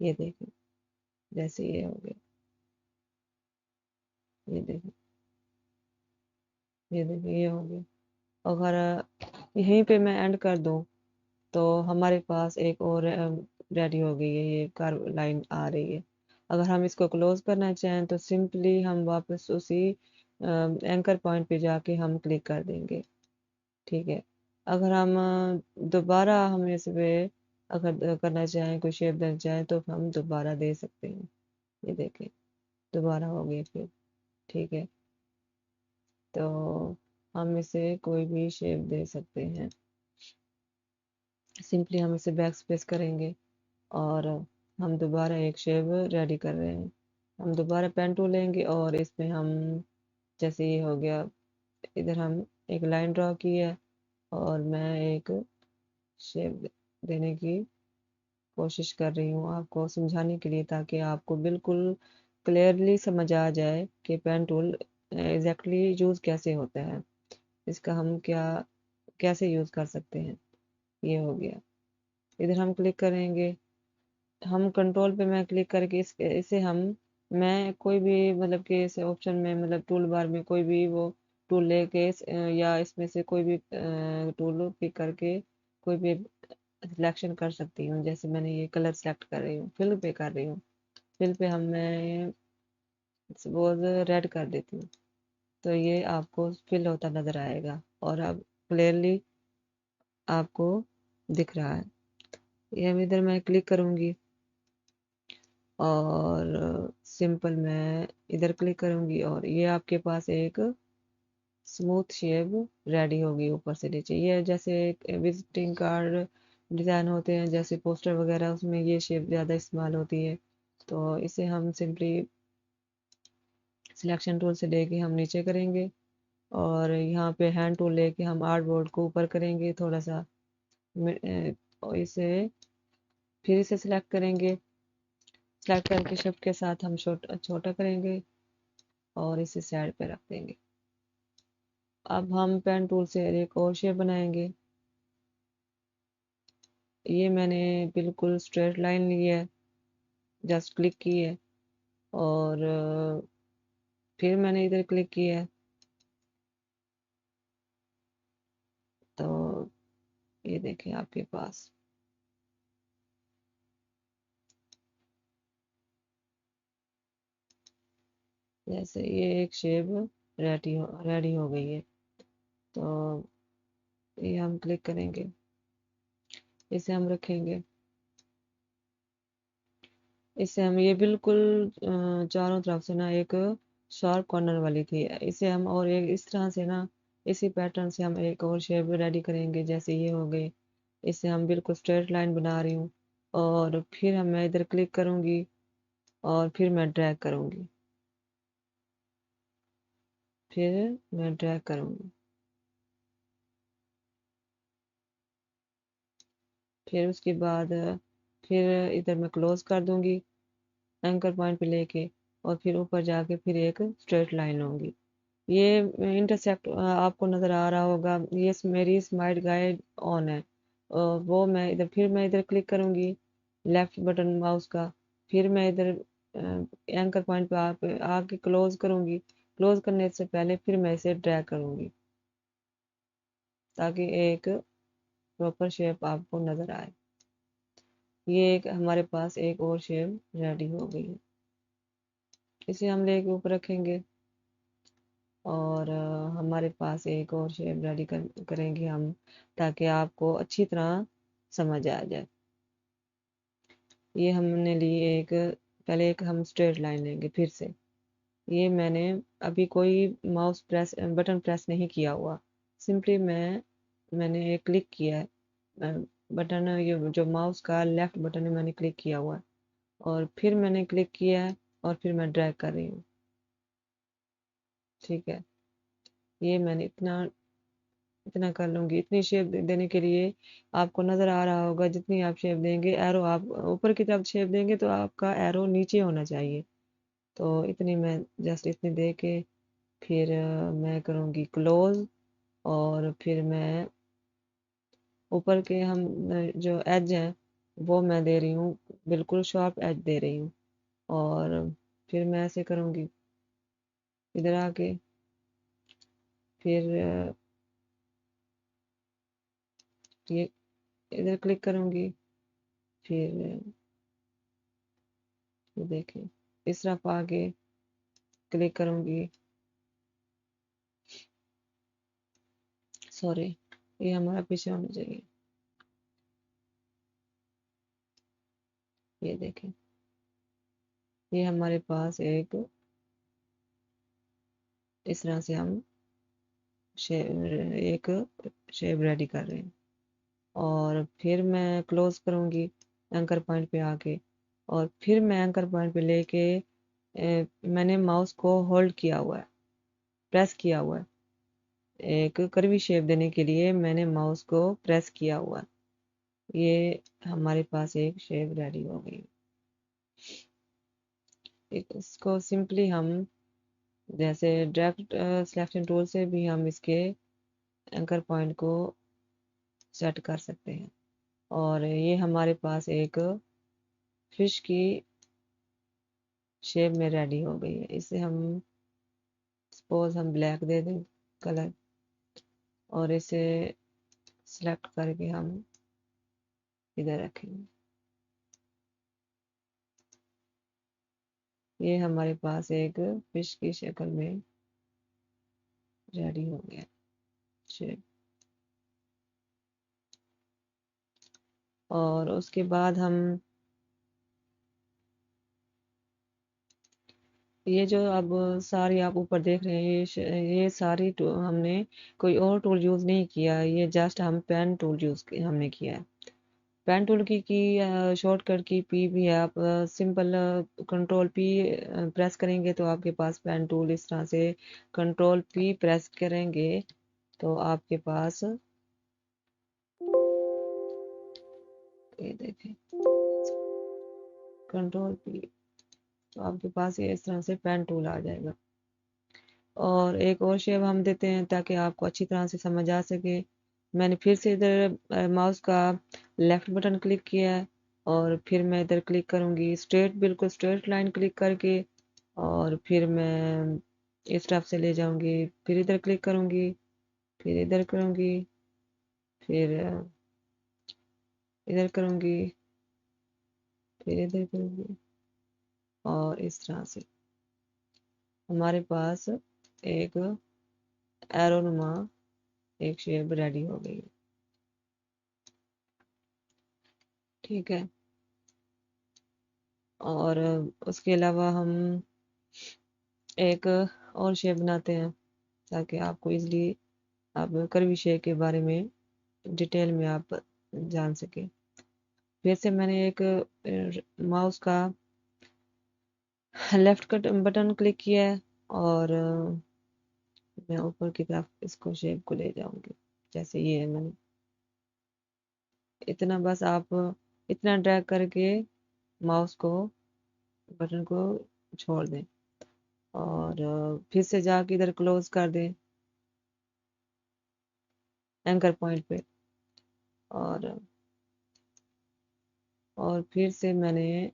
یہ دیکھیں جیسے یہ ہو گیا، یہ دیکھیں، یہ دیکھیں یہ ہو گیا۔ اگر یہیں پہ میں اینڈ کر دوں تو ہمارے پاس ایک اور ریڈی ہو گئی ہے، یہ کرو لائن آ رہی ہے۔ اگر ہم اس کو کلوز کرنا چاہیں تو سمپلی ہم واپس اسی اینکر پوائنٹ پہ جا کے ہم کلک کر دیں گے، ٹھیک ہے۔ اگر ہم دوبارہ ہم اس پہ اگر کرنا چاہیں، کوئی شیپ دینا چاہیں تو ہم دوبارہ دے سکتے ہیں، یہ دیکھیں دوبارہ ہو گئی پھر، ٹھیک ہے۔ تو ہم اسے کوئی بھی شیپ دے سکتے ہیں، سمپلی ہم اسے بیک اسپیس کریں گے اور ہم دوبارہ ایک شیپ ریڈی کر رہے ہیں۔ ہم دوبارہ پین ٹول لیں گے اور اس میں ہم جیسے یہ ہو گیا، ادھر ہم ایک لائن ڈرا کی ہے اور میں ایک شیپ دینے کی کوشش کر رہی ہوں آپ کو سمجھانے کے لیے، تاکہ آپ کو بالکل کلیئرلی سمجھ آ جائے کہ پین ٹول ایگزیکٹلی یوز کیسے ہوتا ہے، اس کا ہم کیسے یوز کر سکتے ہیں۔ یہ ہو گیا، ادھر ہم کلک کریں گے، ہم کنٹرول پہ میں کلک کر کے اسے میں کوئی بھی مطلب کہ اس آپشن میں مطلب ٹول بار میں کوئی بھی وہ ٹول لے کے یا اس میں سے کوئی بھی ٹول پک کر کے کوئی بھی سلیکشن کر سکتی ہوں۔ جیسے میں نے یہ کلر سلیکٹ کر رہی ہوں، فل پہ کر رہی ہوں، فل پہ میں سپوز ریڈ کر دیتی ہوں، تو یہ آپ کو فل ہوتا نظر آئے گا اور اب کلیئرلی آپ کو دکھ رہا ہے۔ یہ ادھر میں کلک کروں گی اور سمپل میں ادھر کلک کروں گی اور یہ آپ کے پاس ایک سموتھ شیپ ریڈی ہوگی اوپر سے نیچے۔ یہ جیسے وزٹنگ کارڈ ڈیزائن ہوتے ہیں، جیسے پوسٹر وغیرہ، اس میں یہ شیپ زیادہ استعمال ہوتی ہے۔ تو اسے ہم سمپلی سلیکشن ٹول سے لے کے ہم نیچے کریں گے اور یہاں پہ ہینڈ ٹول لے کے ہم آرٹ بورڈ کو اوپر کریں گے تھوڑا سا، اور اسے پھر اسے سلیکٹ کریں گے، سلیکٹ کر کے شفٹ کے ساتھ ہم چھوٹا کریں گے اور اسے سائڈ پہ رکھ دیں گے۔ اب ہم پین ٹول سے ایک اور شیپ بنائیں گے۔ یہ میں نے بالکل اسٹریٹ لائن لی ہے، جسٹ کلک کی ہے اور پھر میں نے ادھر کلک کیا ہے، تو یہ دیکھیں آپ کے پاس جیسے یہ ایک شیپ ریڈی ہو گئی ہے۔ تو یہ ہم کلک کریں گے، اسے ہم رکھیں گے، اس سے ہم یہ بالکل چاروں طرف سے نا ایک شارپ کارنر والی تھی، اسے ہم اور ایک اس طرح سے نا اسی پیٹرن سے ہم ایک اور شیپ ریڈی کریں گے، جیسے یہ ہو گئی۔ اس سے ہم بالکل اسٹریٹ لائن بنا رہی ہوں اور پھر میں ادھر کلک کروں گی اور پھر میں ڈریگ کروں گی، پھر میں ڈریگ کروں گی، پھر اس کے بعد پھر ادھر میں کلوز کر دوں گی اینکر پوائنٹ پہ لے کے، اور پھر اوپر جا کے پھر ایک اسٹریٹ لائن ہوگی۔ یہ انٹرسیکٹ آپ کو نظر آ رہا ہوگا، یہ میری اسمارٹ گائیڈ آن ہے، وہ میں ادھر پھر میں ادھر کلک کروں گی لیفٹ بٹن ماؤس کا، پھر میں ادھر اینکر پوائنٹ پہ آ کے کلوز کروں گی، کلوز کرنے سے پہلے پھر میں اسے ڈریگ کروں گی تاکہ ایک پراپر شیپ آپ کو نظر آئے۔ یہ ایک ہمارے پاس ایک اور شیپ ریڈی ہو گئی ہے، اسے ہم لے کے اوپر رکھیں گے اور ہمارے پاس ایک اور شیپ ریڈی کریں گے ہم، تاکہ آپ کو اچھی طرح سمجھ آ جائے۔ یہ ہم نے لی پہلے ایک ہم اسٹریٹ لائن لیں گے پھر سے۔ یہ میں نے ابھی کوئی ماؤس بٹن پریس نہیں کیا ہوا، سمپلی میں نے ایک کلک کیا ہے بٹن، یہ جو ماؤس کا لیفٹ بٹن ہے میں نے کلک کیا ہوا ہے اور پھر میں نے کلک کیا ہے اور پھر میں ڈریگ کر رہی ہوں، ٹھیک ہے۔ یہ میں نے اتنا کر لوں گی، اتنی شیپ دینے کے لیے آپ کو نظر آ رہا ہوگا، جتنی آپ شیپ دیں گے، ایرو آپ اوپر کی طرف شیپ دیں گے تو آپ کا ایرو نیچے ہونا چاہیے، تو اتنی میں جسٹ اتنی دے کے پھر میں کروں گی کلوز اور پھر میں اوپر کے ہم جو ایج ہیں وہ میں دے رہی ہوں، بالکل شارپ ایج دے رہی ہوں، اور پھر میں ایسے کروں گی، ادھر آ کے پھر یہ ادھر کلک کروں گی، پھر دیکھیں اس طرف آگے کلک کروں گی، سوری یہ ہمارا پیچھے ہونا چاہیے، یہ دیکھیں یہ ہمارے پاس ایک اس طرح سے ہم ایک شیپ ریڈی کر رہے ہیں، اور پھر میں کلوز کروں گی اینکر پوائنٹ پہ آ کے، اور پھر میں اینکر پوائنٹ پہ لے کے میں نے ماؤس کو ہولڈ کیا ہوا ہے، پریس کیا ہوا ہے، ایک کروی شیپ دینے کے لیے میں نے ماؤس کو پریس کیا ہوا ہے، یہ ہمارے پاس ایک شیپ ریڈی ہو گئی، اس کو سمپلی ہم جیسے ڈائریکٹ سلیکشن ٹول سے بھی ہم اس کے اینکر پوائنٹ کو سیٹ کر سکتے ہیں، اور یہ ہمارے پاس ایک فش کی شیپ میں ریڈی ہو گئی ہے، اسے ہم سپوز ہم بلیک دے دیں کلر، اور اسے سلیکٹ کر کے ہم ادھر رکھیں گے، یہ ہمارے پاس ایک فش کی شکل میں ریڈی ہو گیا شیپ، اور اس کے بعد ہم یہ جو اب ساری آپ اوپر دیکھ رہے ہیں، یہ ساری ہم نے کوئی اور ٹول یوز نہیں کیا، یہ جسٹ ہم پین ٹول یوز ہم نے کیا ہے، پین ٹول کی شارٹ کٹ کی پی بھی ہے، آپ سمپل کنٹرول پی پریس کریں گے تو آپ کے پاس پین ٹول اس طرح سے کنٹرول پی پریس کریں گے تو آپ کے پاس یہ دیکھیں کنٹرول پی، تو آپ کے پاس یہ اس طرح سے پین ٹول آ جائے گا، اور ایک اور شیپ ہم دیتے ہیں تاکہ آپ کو اچھی طرح سے سمجھ آ سکے، میں نے پھر سے ادھر ماؤس کا لیفٹ بٹن کلک کیا ہے، اور پھر میں ادھر کلک کروں گی اسٹریٹ، بالکل اسٹریٹ لائن کلک کر کے، اور پھر میں اس طرف سے لے جاؤں گی، پھر ادھر کلک کروں گی، پھر ادھر کروں گی، پھر ادھر کروں گی، پھر ادھر کروں گی، اور اس طرح سے ہمارے پاس ایک ایرو نما ایک شیپ ریڈی ہو گئی، ٹھیک ہے، اور اس کے علاوہ ہم ایک اور شیپ بناتے ہیں تاکہ آپ کو ایزلی آپ کروی شیپ کے بارے میں ڈیٹیل میں آپ جان سکیں، پھر سے میں نے ایک ماؤس کا لیفٹ بٹن کلک کیا ہے، اور میں اوپر کی طرف اس کو شیپ کو لے جاؤں گی، جیسے یہ ہے، میں نے اتنا بس آپ اتنا ڈریگ کر کے ماؤس کو بٹن کو چھوڑ دیں، اور پھر سے جا کے ادھر کلوز کر دیں اینکر پوائنٹ پہ، اور پھر سے میں نے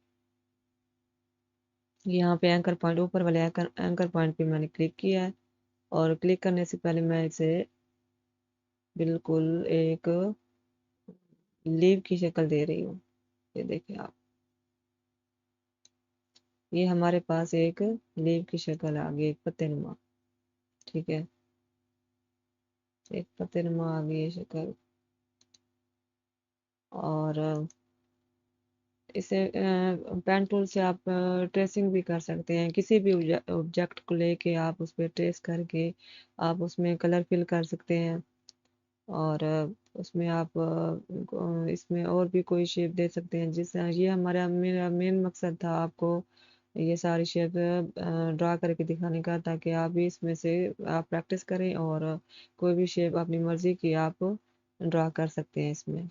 یہاں پہ اینکر پوائنٹ اوپر والے اینکر پوائنٹ پہ میں نے کلک کیا ہے، اور کلک کرنے سے پہلے میں اسے بالکل ایک لیو کی شکل دے رہی ہوں، یہ دیکھیں آپ، یہ ہمارے پاس ایک لیو کی شکل آ گئی، ایک پتے نما، ٹھیک ہے، ایک پتے نما آ گئی یہ شکل، اور اسے پین ٹول سے آپ ٹریسنگ بھی کر سکتے ہیں، کسی بھی آبجیکٹ کو لے کے آپ اس پہ ٹریس کر کے آپ اس میں کلر فل کر سکتے ہیں، اور اس میں آپ اس میں اور بھی کوئی شیپ دے سکتے ہیں، جس طرح یہ میرا مین مقصد تھا آپ کو یہ ساری شیپ ڈرا کر کے دکھانے کا، تاکہ آپ بھی اس میں سے آپ پریکٹس کریں اور کوئی بھی شیپ اپنی مرضی کی آپ ڈرا کر سکتے ہیں اس میں،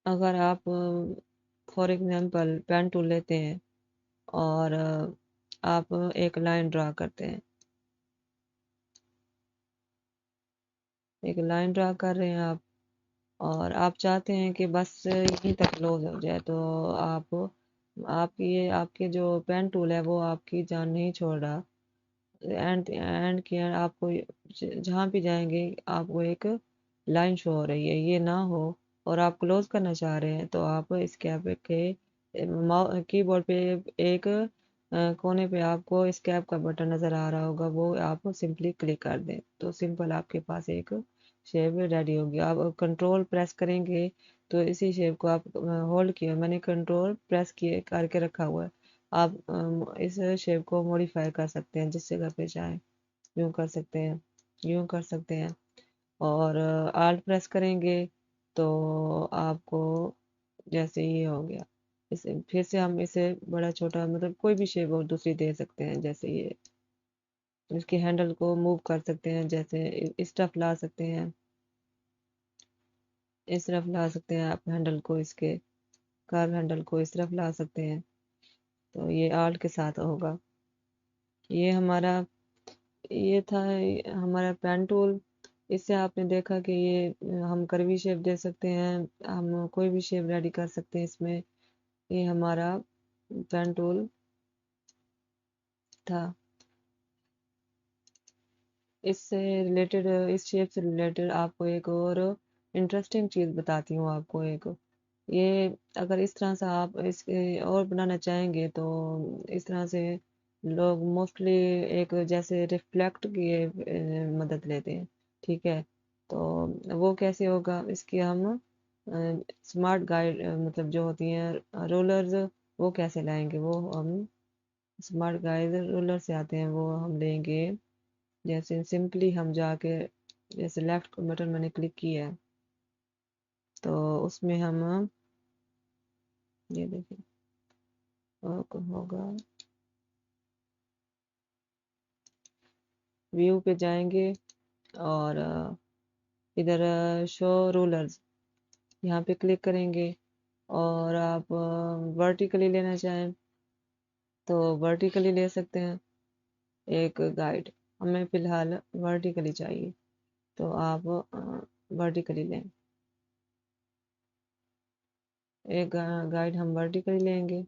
اگر آپ فار ایگزامپل پین ٹول لیتے ہیں اور آپ ایک لائن ڈرا کرتے ہیں، ایک لائن ڈرا کر رہے ہیں آپ، اور آپ چاہتے ہیں کہ بس یہیں تک کلوز ہو جائے، تو آپ یہ آپ کے جو پین ٹول ہے وہ آپ کی جان نہیں چھوڑ رہا، اینڈ کی اینڈ آپ کو جہاں بھی جائیں گے آپ کو ایک لائن شو ہو رہی ہے، یہ نہ ہو اور آپ کلوز کرنا چاہ رہے ہیں تو آپ اس کیپ کے کی بورڈ پہ ایک کونے پہ آپ کو اسکیپ کا بٹن نظر آ رہا ہوگا، وہ آپ سمپلی کلک کر دیں تو سمپل آپ کے پاس ایک شیپ ریڈی ہوگی۔ آپ کنٹرول پریس کریں گے تو اسی شیپ کو آپ ہولڈ کیے، میں نے کنٹرول پریس کیے کر کے رکھا ہوا ہے، آپ اس شیپ کو موڈیفائی کر سکتے ہیں جس جگہ پہ چاہیں، یوں کر سکتے ہیں، یوں کر سکتے ہیں، اور آلٹ پریس کریں گے تو آپ کو جیسے یہ ہو گیا، پھر سے ہم اسے بڑا چھوٹا مطلب کوئی بھی شیپ اور دوسری دے سکتے ہیں، جیسے یہ اس کے ہینڈل کو موو کر سکتے ہیں، جیسے اس طرف لا سکتے ہیں، اس طرف لا سکتے ہیں آپ ہینڈل کو، اس کے کار ہینڈل کو اس طرف لا سکتے ہیں، تو یہ آلٹ کے ساتھ ہوگا۔ یہ یہ تھا ہمارا پین ٹول، اس سے آپ نے دیکھا کہ یہ ہم کروی شیپ دے سکتے ہیں، ہم کوئی بھی شیپ ریڈی کر سکتے ہیں اس میں، یہ ہمارا پین ٹول تھا۔ اس سے ریلیٹڈ، اس شیپ سے ریلیٹڈ آپ کو ایک اور انٹرسٹنگ چیز بتاتی ہوں آپ کو، ایک یہ اگر اس طرح سے آپ اس کے اور بنانا چاہیں گے تو اس طرح سے لوگ موسٹلی ایک جیسے ریفلیکٹ کی مدد لیتے ہیں، ٹھیک ہے، تو وہ کیسے ہوگا، اس کی ہم اسمارٹ گائیڈ مطلب جو ہوتی ہیں رولرز، وہ کیسے لائیں گے، وہ ہم اسمارٹ گائیڈ رولر سے آتے ہیں، وہ ہم لیں گے، جیسے سمپلی ہم جا کے جیسے لیفٹ بٹن میں نے کلک کیا ہے تو اس میں ہم یہ دیکھیں ہوگا ویو پہ جائیں گے اور ادھر شو رولرز یہاں پہ کلک کریں گے، اور آپ ورٹیکلی لینا چاہیں تو ورٹیکلی لے سکتے ہیں ایک گائیڈ، ہمیں فی الحال ورٹیکلی چاہیے تو آپ ورٹیکلی لیں، ایک گائیڈ ہم ورٹیکلی لیں گے،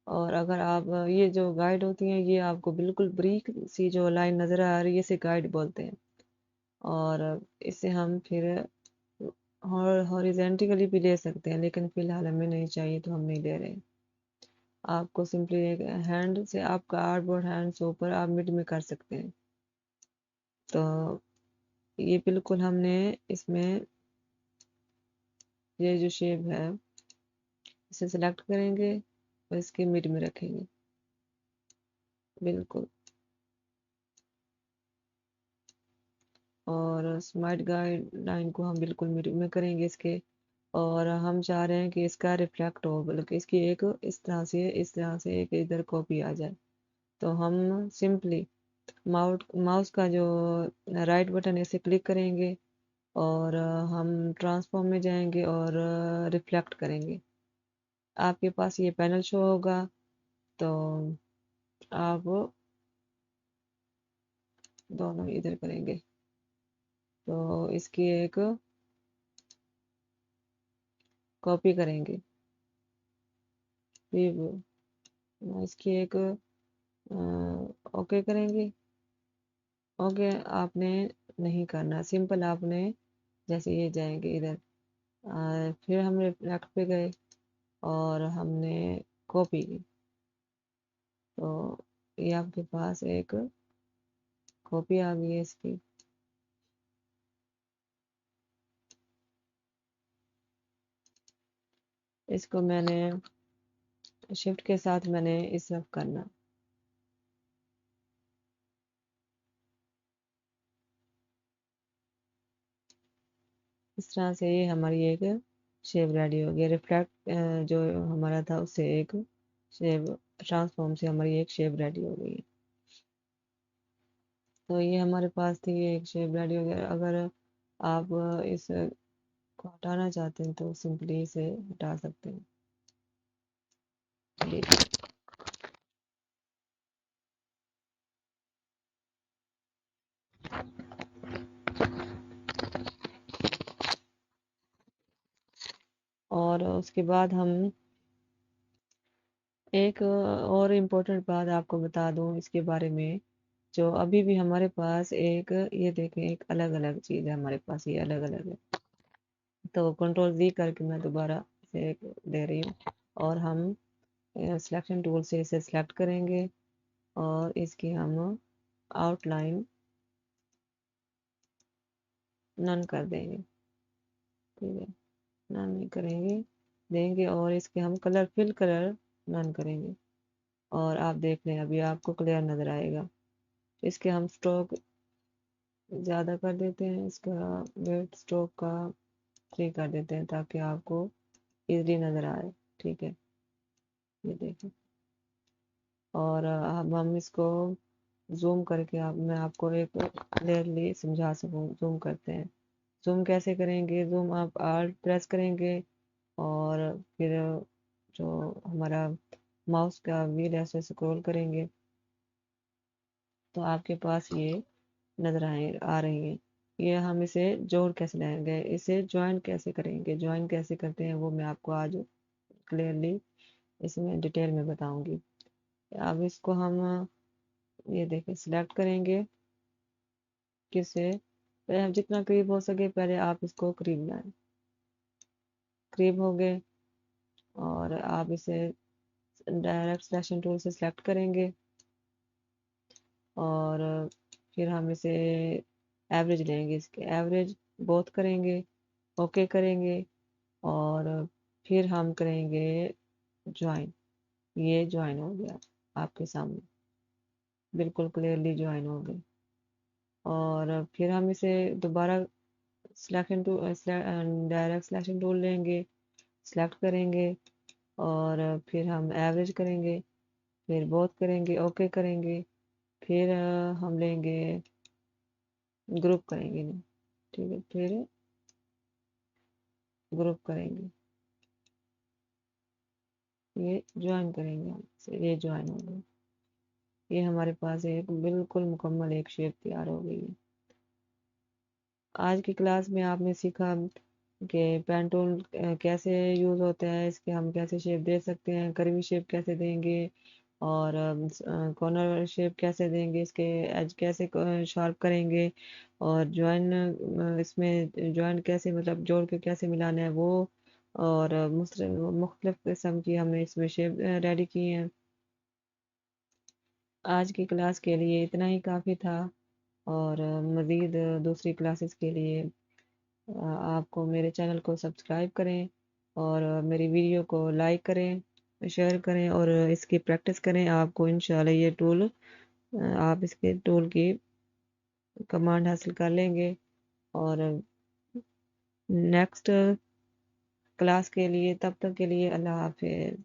اور اگر آپ یہ جو گائیڈ ہوتی ہیں یہ آپ کو بالکل بریک سی جو لائن نظر آ رہی ہے اسے گائیڈ بولتے ہیں، اور اسے ہم پھر ہاریزونٹلی بھی لے سکتے ہیں، لیکن فی الحال ہمیں نہیں چاہیے تو ہم نہیں لے رہے ہیں۔ آپ کو سمپلی ایک ہینڈ سے آپ کا آرٹ بورڈ ہینڈ سے اوپر آپ مڈ میں کر سکتے ہیں، تو یہ بالکل ہم نے اس میں یہ جو شیپ ہے اسے سلیکٹ کریں گے اور اس کے مڈ میں رکھیں گے بالکل، اور اسمارٹ گائیڈ لائن کو ہم بالکل مڈ میں کریں گے اس کے، اور ہم چاہ رہے ہیں کہ اس کا ریفلیکٹ ہو، بلکہ اس کی ایک اس طرح سے ایک ادھر کاپی آ جائے، تو ہم سمپلی ماؤس کا جو رائٹ بٹن ہے اسے کلک کریں گے اور ہم ٹرانسفارم میں جائیں گے اور ریفلیکٹ کریں گے، آپ کے پاس یہ پینل شو ہوگا، تو آپ دونوں ادھر کریں گے تو اس کی ایک کاپی کریں گے، پھر اس کی ایک اوکے کریں گے، اوکے آپ نے نہیں کرنا، سمپل آپ نے جیسے یہ جائیں گے ادھر، پھر ہم ریفلیکٹ پہ گئے اور ہم نے کاپی کی، تو یہ آپ کے پاس ایک کاپی آ گئی ہے اس کی، اس کو میں نے شفٹ کے ساتھ میں نے اس طرف کرنا، اس طرح سے یہ ہماری ایک شیپ ریڈی ہو گیا، ریفلیکٹ جو ہمارا تھا اس سے ایک شیپ ٹرانسفارم سے ہماری ایک شیپ ریڈی ہو گئی، تو یہ ہمارے پاس تھی ایک شیپ ریڈی ہو گیا، اگر آپ اس کو ہٹانا چاہتے ہیں تو سمپلی اسے ہٹا سکتے ہیں، جی۔ اس کے بعد ہم ایک اور امپورٹنٹ بات آپ کو بتا دوں اس کے بارے میں، جو ابھی بھی ہمارے پاس ایک یہ دیکھیں ایک الگ الگ چیز ہے ہمارے پاس، یہ الگ الگ ہے، تو کنٹرول Z کر کے میں دوبارہ اسے دے رہی ہوں، اور ہم سلیکشن ٹول سے اسے سلیکٹ کریں گے اور اس کی ہم آؤٹ لائن نن کر دیں گے، ٹھیک ہے، نن نہیں کریں گے، دیں گے، اور اس کے ہم کلر فل کلر نن کریں گے، اور آپ دیکھ لیں ابھی آپ کو کلیئر نظر آئے گا۔ اس کے ہم اسٹروک زیادہ کر دیتے ہیں، اس کا ویٹ اسٹروک کا 3 کر دیتے ہیں تاکہ آپ کو ایزلی نظر آئے، ٹھیک ہے، یہ دیکھیں، اور اب ہم اس کو زوم کر کے میں آپ کو ایک کلیئرلی سمجھا سکوں۔ زوم کرتے ہیں، زوم کیسے کریں گے؟ زوم آپ آلٹ پریس کریں گے اور پھر جو ہمارا ماؤس کا ویل ایسے سکرول کریں گے تو آپ کے پاس یہ نظر آ رہی ہیں۔ یہ ہم اسے جوڑ کیسے لائیں گے، اسے جوائن کیسے کریں گے، جوائن کیسے کرتے ہیں وہ میں آپ کو آج کلیئرلی اس میں ڈیٹیل میں بتاؤں گی۔ اب اس کو ہم یہ دیکھیں سلیکٹ کریں گے، کس سے جتنا قریب ہو سکے پہلے آپ اس کو قریب لائیں، قریب ہو گئے، اور آپ اسے ڈائریکٹ سلیکشن ٹول سے سلیکٹ کریں گے، اور پھر ہم اسے ایوریج لیں گے، اس کے ایوریج بہت کریں گے، اوکے کریں گے، اور پھر ہم کریں گے جوائن۔ یہ جوائن ہو گیا آپ کے سامنے، بالکل کلیئرلی جوائن ہو گئے، اور پھر ہم اسے دوبارہ selection tool direct selection tool لیں گے، سلیکٹ کریں گے، اور پھر ہم ایوریج کریں گے، پھر بہت کریں گے، اوکے کریں گے، پھر ہم لیں گے گروپ کریں گے، ٹھیک ہے، پھر گروپ کریں گے، یہ جوائن کریں گے، یہ جوائن ہو گئے، یہ ہمارے پاس ایک بالکل مکمل ایک شیپ تیار ہو گئی ہے۔ آج کی کلاس میں آپ نے سیکھا کہ پین ٹول کیسے یوز ہوتا ہے، اس کے ہم کیسے شیپ دے سکتے ہیں، کروی شیپ کیسے دیں گے، اور کارنر شیپ کیسے دیں گے، اس کے ایج کیسے شارپ کریں گے، اور جوائن اس میں جوائن کیسے مطلب جوڑ کے کیسے ملانا ہے وہ، اور مختلف قسم کی ہم نے اس میں شیپ ریڈی کی ہیں۔ آج کی کلاس کے لیے اتنا ہی کافی تھا، اور مزید دوسری کلاسز کے لیے آپ کو میرے چینل کو سبسکرائب کریں، اور میری ویڈیو کو لائک کریں، شیئر کریں، اور اس کی پریکٹس کریں۔ آپ کو انشاءاللہ یہ ٹول آپ اس کے ٹول کی کمانڈ حاصل کر لیں گے، اور نیکسٹ کلاس کے لیے تب تک کے لیے اللہ حافظ۔